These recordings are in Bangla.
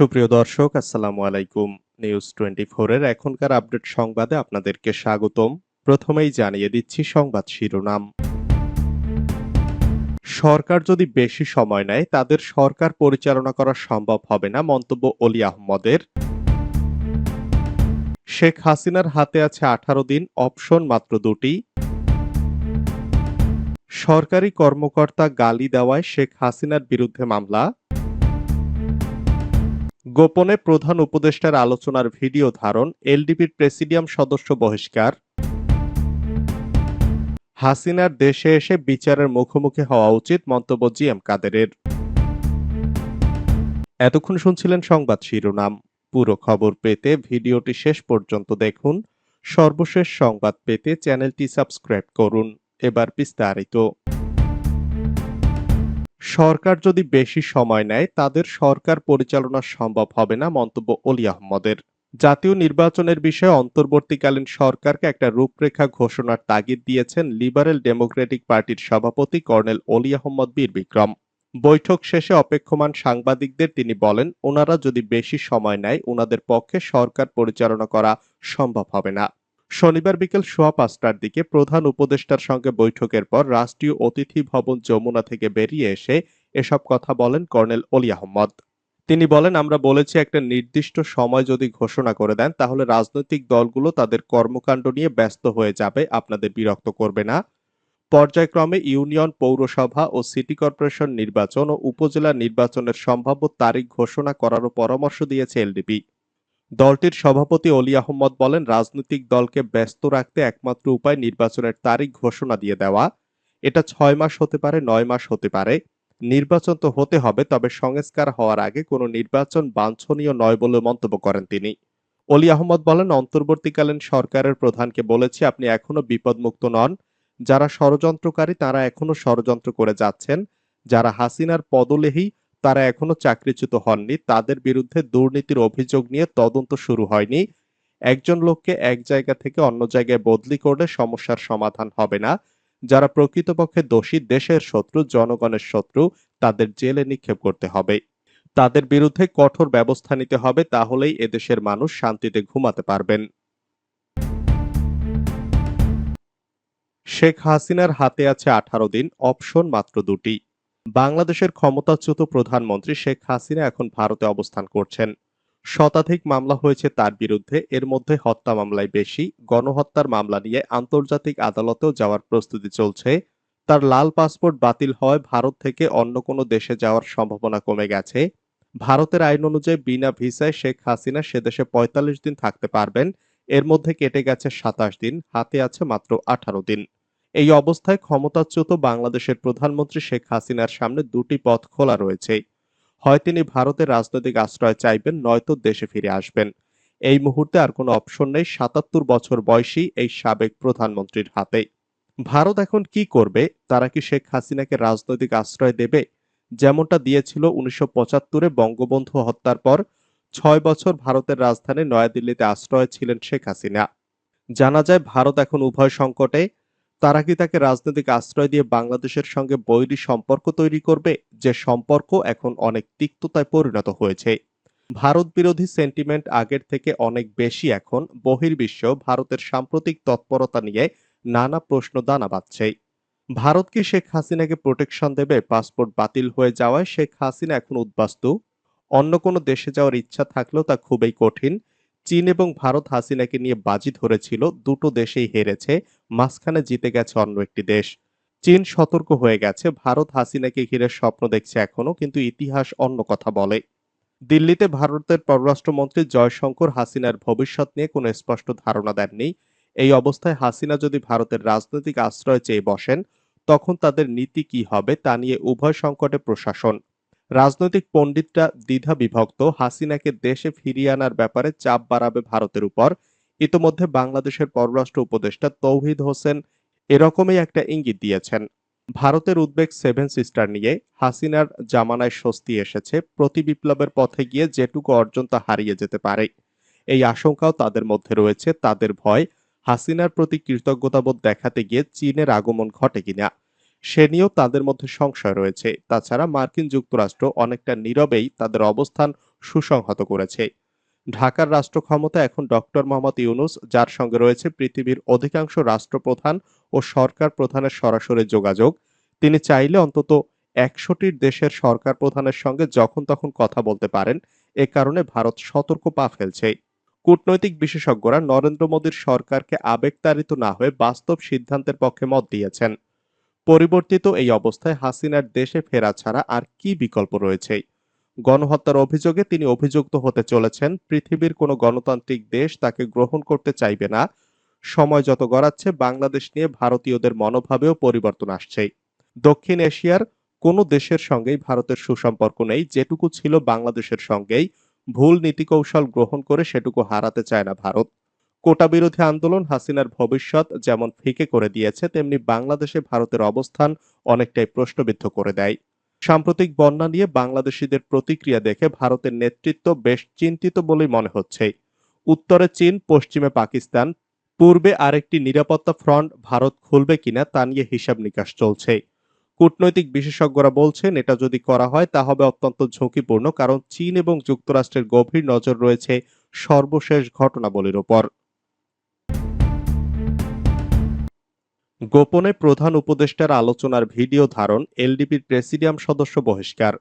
সুপ্রিয় দর্শক, আসসালামু আলাইকুম। নিউজ 24 এর এখনকার আপডেট সংবাদে আপনাদেরকে স্বাগতম। প্রথমেই জানিয়ে দিচ্ছি সংবাদ শিরোনাম। সরকার যদি বেশি সময় নেয় তাদের সরকার পরিচালনা করা সম্ভব হবে না, মন্তব্য অলি আহমদের। শেখ হাসিনার হাতে আছে 18 দিন, অপশন মাত্র দুটি। সরকারি কর্মকর্তা গালি দেওয়ায় শেখ হাসিনার বিরুদ্ধে মামলা। গোপনে প্রধান উপদেষ্টার আলোচনার ভিডিও ধারণ, এলডিপির প্রেসিডিয়াম সদস্য বহিষ্কার। হাসিনার দেশে এসে বিচারের মুখোমুখি হওয়া উচিত, মন্তব্য জি এম কাদেরের। এতক্ষণ শুনছিলেন সংবাদ শিরোনাম। পুরো খবর পেতে ভিডিওটি শেষ পর্যন্ত দেখুন। সর্বশেষ সংবাদ পেতে চ্যানেলটি সাবস্ক্রাইব করুন। এবার বিস্তারিত। সরকার যদি বেশি সময় নেয় তাদের সরকার পরিচালনা সম্ভব হবে না, মন্তব্য অলি আহমদের। জাতীয় নির্বাচনের বিষয়ে অন্তর্বর্তীকালীন সরকারকে একটা রূপরেখা ঘোষণার তাগিদ দিয়েছেন লিবারেল ডেমোক্রেটিক পার্টির সভাপতি কর্নেল অলি আহমদ বীর বিক্রম। বৈঠক শেষে অপেক্ষমান সাংবাদিকদের তিনি বলেন, ওনারা যদি বেশি সময় নেয় ওনাদের পক্ষে সরকার পরিচালনা করা সম্ভব হবে না। শনিবার বিকেল 5:15টার দিকে প্রধান উপদেষ্টার সঙ্গে বৈঠকের পর রাষ্ট্রীয় অতিথি ভবন যমুনা থেকে বেরিয়ে এসে এসব কথা বলেন কর্নেল অলি আহমদ। তিনি বলেন, আমরা বলেছি একটা নির্দিষ্ট সময় যদি ঘোষণা করে দেন তাহলে রাজনৈতিক দলগুলো তাদের কর্মকাণ্ড নিয়ে ব্যস্ত হয়ে যাবে, আপনাদের বিরক্ত করবে না। পর্যায়ক্রমে ইউনিয়ন, পৌরসভা ও সিটি কর্পোরেশন নির্বাচন ও উপজেলা নির্বাচনের সম্ভাব্য তারিখ ঘোষণা করারও পরামর্শ দিয়েছে এলডিপি। দলটির সভাপতি অলি আহমদ বলেন, রাজনৈতিক দলকে ব্যস্ত রাখতে একমাত্র উপায় নির্বাচনের তারিখ ঘোষণা দিয়ে দেওয়া। এটা 6 মাস হতে পারে, 9 মাস হতে পারে। নির্বাচন তো হতে হবে, তবে সংস্কার হওয়ার আগে কোনো নির্বাচন বাঞ্ছনীয় নয় বলে মন্তব্য করেন তিনি। অলি আহমদ বলেন, অন্তর্বর্তীকালীন সরকারের প্রধানকে বলেছি আপনি এখনো বিপদমুক্ত নন। যারা ষড়যন্ত্রকারী তারা এখনো ষড়যন্ত্র করে যাচ্ছেন। যারা হাসিনার পদলেহী তারা এখনো চাকরিচ্যুত হননি, তাদের বিরুদ্ধে দুর্নীতির অভিযোগ নিয়ে তদন্ত শুরু হয়নি। একজন লোককে এক জায়গা থেকে অন্য জায়গায় বদলি করলে সমস্যার সমাধান হবে না। যারা প্রকৃতপক্ষে দোষী, দেশের শত্রু, জনগণের শত্রু, তাদের জেলে নিক্ষেপ করতে হবে। তাদের বিরুদ্ধে কঠোর ব্যবস্থা নিতে হবে, তাহলেই এদেশের মানুষ শান্তিতে ঘুমাতে পারবেন। শেখ হাসিনার হাতে আছে 18 দিন, অপশন মাত্র দুটি। বাংলাদেশের ক্ষমতাচ্যুত প্রধানমন্ত্রী শেখ হাসিনা এখন ভারতে অবস্থান করছেন। শতাধিক মামলা হয়েছে তার বিরুদ্ধে, এর মধ্যে হত্যা মামলায় বেশি। গণহত্যার মামলা নিয়ে আন্তর্জাতিক আদালতেও যাওয়ার প্রস্তুতি চলছে। তার লাল পাসপোর্ট বাতিল হওয়ায় ভারত থেকে অন্য কোনো দেশে যাওয়ার সম্ভাবনা কমে গেছে। ভারতের আইন অনুযায়ী বিনা ভিসায় শেখ হাসিনা সেদেশে 45 দিন থাকতে পারবেন। এর মধ্যে কেটে গেছে 27 দিন, হাতে আছে মাত্র 18 দিন। এই অবস্থায় ক্ষমতাচ্যুত বাংলাদেশের প্রধানমন্ত্রী শেখ হাসিনার সামনে দুটি পথ খোলা রয়েছে। হয় তিনি ভারতের রাজনৈতিক আশ্রয় চাইবেন, নয়তো দেশে ফিরে আসবেন। এই মুহূর্তে আর কোনো অপশন নেই 77 বছর বয়সী এই সাবেক প্রধানমন্ত্রীর হাতে। ভারত এখন কি করবে? তারা কি শেখ হাসিনাকে রাজনৈতিক আশ্রয় দেবে, যেমনটা দিয়েছিল 1975-এ বঙ্গবন্ধু হত্যার পর? 6 বছর ভারতের রাজধানী নয়াদিল্লিতে আশ্রয় ছিলেন শেখ হাসিনা। জানা যায় ভারত এখন উভয় সংকটে। তারা কি তাকে রাজনৈতিক আশ্রয় দিয়ে বাংলাদেশের সঙ্গে বৈরী সম্পর্ক তৈরি করবে, যে সম্পর্ক এখন অনেক তিক্ততায় পরিণত হয়েছে? ভারত বিরোধী সেন্টিমেন্ট আগের থেকে অনেক বেশি এখন। বহির্বিশ্ব ভারতের সাম্প্রতিক তৎপরতা নিয়ে নানা প্রশ্ন দানা বাঁধছে। ভারত কি শেখ হাসিনাকে প্রোটেকশন দেবে? পাসপোর্ট বাতিল হয়ে যাওয়ায় শেখ হাসিনা এখন উদ্বাস্তু। অন্য কোনো দেশে যাওয়ার ইচ্ছা থাকলেও তা খুবই কঠিন। চীন এবং ভারত হাসিনাকে নিয়ে বাজি ধরেছিল, দুটো দেশেই হেরেছে। মাঝখানে জিতে গেছে অন্য একটি দেশ। চীন সতর্ক হয়ে গেছে, ভারত হাসিনাকে ঘিরে স্বপ্ন দেখছে এখনো, কিন্তু ইতিহাস অন্য কথা বলে। দিল্লিতে ভারতের পররাষ্ট্রমন্ত্রী জয়শঙ্কর হাসিনার ভবিষ্যৎ নিয়ে কোনো স্পষ্ট ধারণা দেননি। এই অবস্থায় হাসিনা যদি ভারতের রাজনৈতিক আশ্রয় চেয়ে বসেন, তখন তাদের নীতি কি হবে তা নিয়ে উভয় সংকটে প্রশাসন। রাজনৈতিক পণ্ডিতরা দ্বিধা বিভক্ত। হাসিনাকে দেশে ফিরিয়ে আনার ব্যাপারে চাপ বাড়াবে ভারতের উপর। ইতোমধ্যে বাংলাদেশের পররাষ্ট্র উপদেষ্টা তৌহিদ হোসেন এরকমই একটা ইঙ্গিত দিয়েছেন। ভারতের উদ্বেগ সেভেন সিস্টার নিয়ে। হাসিনার জামানায় স্বস্তি এসেছে, প্রতি বিপ্লবের পথে গিয়ে যেটুকু অর্জন তা হারিয়ে যেতে পারে। এই আশঙ্কাও তাদের মধ্যে রয়েছে। তাদের ভয়, হাসিনার প্রতি কৃতজ্ঞতাবোধ দেখাতে গিয়ে চীনের আগমন ঘটে কিনা, সে নিয়েও তাদের মধ্যে সংশয় রয়েছে। তাছাড়া মার্কিন যুক্তরাষ্ট্র অনেকটা নীরবেই তাদের অবস্থান সুসংহত করেছে। ঢাকার রাষ্ট্র ক্ষমতা এখন ডক্টর মোহাম্মদ ইউনূস, যার সঙ্গে রয়েছে পৃথিবীর অধিকাংশ রাষ্ট্রপ্রধান ও সরকার প্রধানের সরাসরি যোগাযোগ। তিনি চাইলে অন্তত ১০০টির দেশের সরকার প্রধানের সঙ্গে যখন তখন কথা বলতে পারেন। এ কারণে ভারত সতর্ক পা ফেলছে। কূটনৈতিক বিশেষজ্ঞরা নরেন্দ্র মোদীর সরকারকে আবেগতাড়িত না হয়ে বাস্তব সিদ্ধান্তের পক্ষে মত দিয়েছেন। পরিবর্তিত এই অবস্থায় হাসিনার দেশে ফেরা ছাড়া আর কি বিকল্প রয়েছে? গণহত্যার অভিযোগে তিনি অভিযুক্ত হতে চলেছেন। পৃথিবীর কোনো গণতান্ত্রিক দেশ তাকে গ্রহণ করতে চাইবে না। সময় যত গড়াচ্ছে বাংলাদেশ নিয়ে ভারতীয়দের মনোভাবেও পরিবর্তন আসছে। দক্ষিণ এশিয়ার কোনো দেশের সঙ্গেই ভারতের সুসম্পর্ক নেই, যেটুকু ছিল বাংলাদেশের সঙ্গেই। ভুল নীতিকৌশল গ্রহণ করে সেটুকু হারাতে চায় না ভারত। কোটা বিরোধী আন্দোলন হাসিনার ভবিষ্যৎ যেমন ফিকে করে দিয়েছে, তেমনি বাংলাদেশে ভারতের অবস্থান অনেকটাই প্রশ্নবিদ্ধ করে দেয়। সাম্প্রতিক বন্যা নিয়ে বাংলাদেশিদের প্রতিক্রিয়া দেখে ভারতের নেতৃত্ব বেশ চিন্তিত বলেই মনে হচ্ছে। উত্তরে চীন, পশ্চিমে পাকিস্তান, পূর্বে আরেকটি নিরাপত্তা ফ্রন্ট ভারত খুলবে কিনা তা নিয়ে হিসাব নিকাশ চলছে। কূটনৈতিক বিশেষজ্ঞরা বলছেন, এটা যদি করা হয় তা হবে অত্যন্ত ঝুঁকিপূর্ণ, কারণ চীন এবং যুক্তরাষ্ট্রের গভীর নজর রয়েছে সর্বশেষ ঘটনাবলীর ওপর। গোপনে প্রধান উপদেষ্টার আলোচনার ভিডিও ধারণ, এলডিপির প্রেসিডিয়াম সদস্য বহিষ্কার।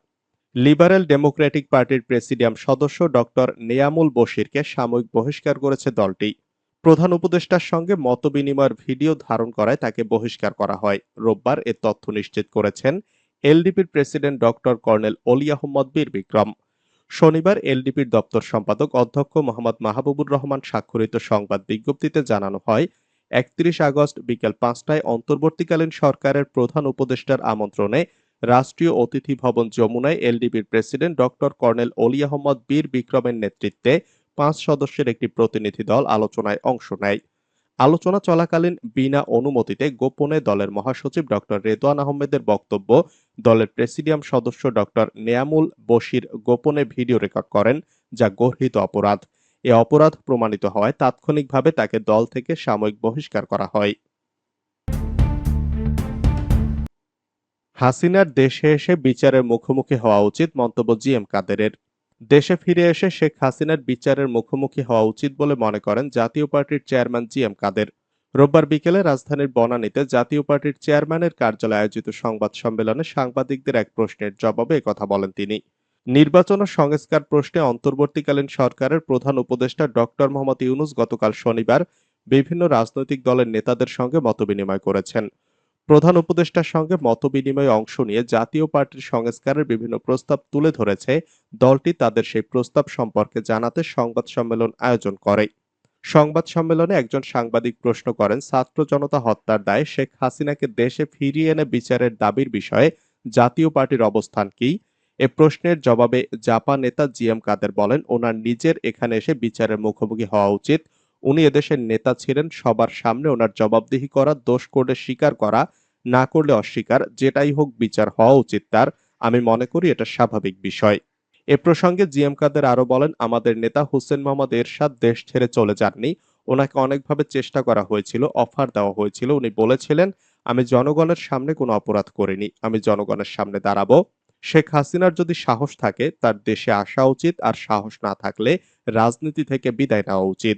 লিবারেল ডেমোক্রেটিক পার্টির প্রেসিডিয়াম সদস্য ডক্টর নেয়ামুল বশিরকে সাময়িক বহিষ্কার করেছে দলটি। প্রধান উপদেষ্টার সঙ্গে মতবিনিময়ের ভিডিও ধারণ করায় তাকে বহিষ্কার করা হয়। রোববার এ তথ্য নিশ্চিত করেছেন এলডিপির প্রেসিডেন্ট ডক্টর কর্নেল অলি আহমদ বীর বিক্রম। শনিবার এলডিপির দপ্তর সম্পাদক অধ্যক্ষ মোহাম্মদ মাহবুবুর রহমান স্বাক্ষরিত সংবাদ বিজ্ঞপ্তিতে জানানো হয়, ৩১ আগস্ট বিকেল ৫টায় অন্তর্বর্তীকালীন সরকারের প্রধান উপদেষ্টার আমন্ত্রণে রাষ্ট্রীয় অতিথি ভবন যমুনায় এলডিপির প্রেসিডেন্ট ডক্টর কর্নেল অলি আহমদ বীর বিক্রমের নেতৃত্বে ৫ সদস্যের একটি প্রতিনিধি দল আলোচনায় অংশ নেয়। আলোচনা চলাকালীন বিনা অনুমতিতে গোপনে দলের মহাসচিব ডক্টর রেদওয়ান আহমেদের বক্তব্য দলের প্রেসিডিয়াম সদস্য ডক্টর নেয়ামুল বশির গোপনে ভিডিও রেকর্ড করেন, যা গর্হিত অপরাধ। এ অপরাধ প্রমাণিত হওয়ায় তাৎক্ষণিকভাবে তাকে দল থেকে সাময়িক বহিষ্কার করা হয়। হাসিনার দেশে এসে বিচারের মুখোমুখি হওয়া উচিত, মন্তব্য জি এম কাদেরের। দেশে ফিরে এসে শেখ হাসিনার বিচারের মুখোমুখি হওয়া উচিত বলে মনে করেন জাতীয় পার্টির চেয়ারম্যান জি এম কাদের। রোববার বিকেলে রাজধানীর বনানীতে জাতীয় পার্টির চেয়ারম্যানের কার্যালয়ে আয়োজিত সংবাদ সম্মেলনে সাংবাদিকদের এক প্রশ্নের জবাবে একথা বলেন তিনি। নির্বাচন ও সংস্কার প্রশ্নে অন্তর্বর্তীকালীন সরকারের প্রধান উপদেষ্টা ডক্টর মোহাম্মদ ইউনূস গতকাল শনিবার বিভিন্ন রাজনৈতিক দলের নেতাদের সঙ্গে মতবিনিময় করেছেন। প্রধান উপদেষ্টার সঙ্গে মতবিনিময়ে অংশ নিয়ে জাতীয় পার্টির সংস্কারের বিভিন্ন প্রস্তাব তুলে ধরেছে দলটি। তাদের সেই প্রস্তাব সম্পর্কে জানাতে সংবাদ সম্মেলন আয়োজন করে। সংবাদ সম্মেলনে একজন সাংবাদিক প্রশ্ন করেন, ছাত্র জনতা হত্যার দায়ে শেখ হাসিনাকে দেশে ফিরিয়ে এনে বিচারের দাবির বিষয়ে জাতীয় পার্টির অবস্থান কি? এ প্রশ্নের জবাবে জাপা নেতা জি এম কাদের বলেন, ওনার নিজের এখানে এসে বিচারের মুখোমুখি হওয়া উচিত। উনি এদেশের নেতা ছিলেন, সবার সামনে ওনার জবাবদিহি করা, দোষ করলে স্বীকার করা, না করলে অস্বীকার, যেটাই হোক বিচার হওয়া উচিত তার। আমি মনে করি এটা স্বাভাবিক বিষয়। এ প্রসঙ্গে জি এম কাদের আরো বলেন, আমাদের নেতা হোসেন মোহাম্মদ এরশাদ দেশ ছেড়ে চলে যাননি। ওনাকে অনেকভাবে চেষ্টা করা হয়েছিল, অফার দেওয়া হয়েছিল। উনি বলেছিলেন, আমি জনগণের সামনে কোনো অপরাধ করিনি, আমি জনগণের সামনে দাঁড়াবো। শেখ হাসিনার যদি সাহস থাকে তার দেশে আসা উচিত, আর সাহস না থাকলে রাজনীতি থেকে বিদায় নেওয়া উচিত।